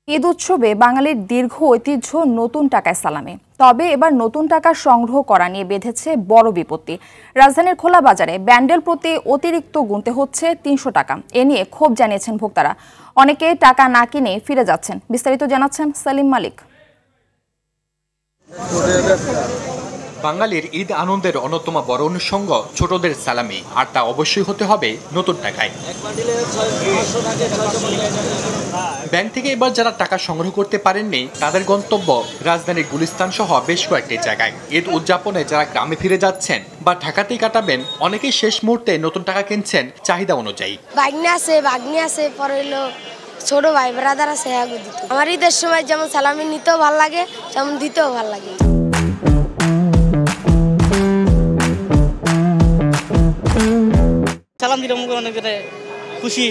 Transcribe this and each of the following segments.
ঈদ উৎসবে বাঙালির দীর্ঘ ঐতিহ্য নতুন টাকায় সালামি। তবে এবার নতুন টাকা সংগ্রহ করা নিয়ে বেঁধেছে বড় বিপত্তি। রাজধানীর খোলা বাজারে ব্যান্ডেল প্রতি অতিরিক্ত গুনতে হচ্ছে ৩০০ টাকা। এ নিয়ে ক্ষোভ জানিয়েছেন ভোক্তারা। অনেকে টাকা না কিনে ফিরে যাচ্ছেন। বিস্তারিত জানাচ্ছেন সেলিম মালিক। বাঙালির ঈদ আনন্দের অন্যতম বড় অনুষঙ্গ ছোটদের সালামি, আর তা অবশ্যই হতে হবে নতুন টাকায়। ব্যাংক থেকে এবার যারা টাকা সংগ্রহ করতে পারেননি তাদের গন্তব্য রাজধানীর গুলিস্তান সহ বেশ কয়েকটি জায়গায়। ঈদ উদযাপনে যারা গ্রামে ফিরে যাচ্ছেন বা ঢাকাতেই কাটাবেন, অনেকেই শেষ মুহূর্তে নতুন টাকা কিনছেন চাহিদা অনুযায়ী। ভাগ্নি আছে পরে হলো ছোট ভাই ব্রাদার আছে। আমার ঈদের সময় যেমন সালামি নিতেও ভালো লাগে, তেমন দিতেও ভালো লাগে। সালাম দিলে অনেক খুশি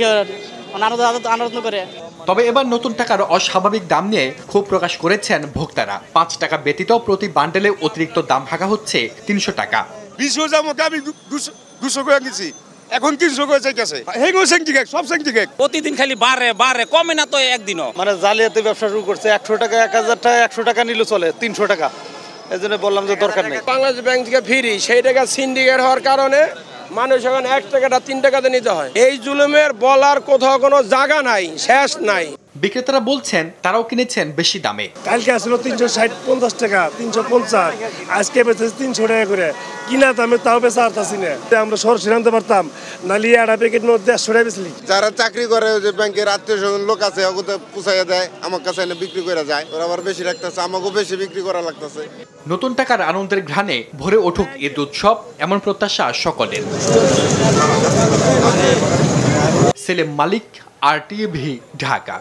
আনন্দ করে। তবে এবার নতুন টাকার অস্বাভাবিক দাম নিয়ে ক্ষোভ প্রকাশ করেছেন ভোক্তারা। ৫ টাকা ব্যতীত প্রতি বান্ডেলে অতিরিক্ত দাম ভাগা হচ্ছে ৩০০ টাকা। ২০ আমি ২০০ করে নিয়েছি, এখন ৩০০ করে চাইতেছে। সব প্রতিদিন খালি বাড়ে কমে না তো একদিনও। মানে জালিয়াতি ব্যবসা শুরু করছে। ১০০ টাকা ১০০০ টাকা ১০০ টাকা নিলে চলে, ৩০০ টাকা। এই জন্য বললাম যে দরকার নেই। বাংলাদেশ ব্যাংক থেকে ফ্রি, সেই টাকা সিন্ডিকেট হওয়ার কারণে মানুষ এখন ১ টাকাটা ৩ টাকাতে নিতে হয়। এই জুলুমের বলার কোথাও কোনো জায়গা নাই, শেষ নাই। বিক্রেতারা বলছেন তারাও কিনেছেন বেশি দামে। কালকে আসলো ৩৬০-৫০ টাকা, ৩৫০, আজকে বেচেছে ৩০০ টাকা করে। কিনা দামে তাও বেচা আরতাছি না। আমরা সরাসরি আনতে পারতাম, নালি একটা প্যাকেট নোট ১৫০ টাকা বেচলি। যারা চাকরি করে, যে ব্যাংকের আত্মীয় স্বজন লোক আছে, ওগুলো পুষাইয়া দেয়, আমার কাছে এনে বিক্রি করে যায়। ওরা আবার বেশি রাখতেছে, আমাকেও বেশি বিক্রি করা লাগতেছে। নতুন টাকার আনন্দের ঘ্রাণে ভরে উঠুক ঈদ উৎসব, এমন প্রত্যাশা সকলের। সেলিম মালিক, RTV, ঢাকা।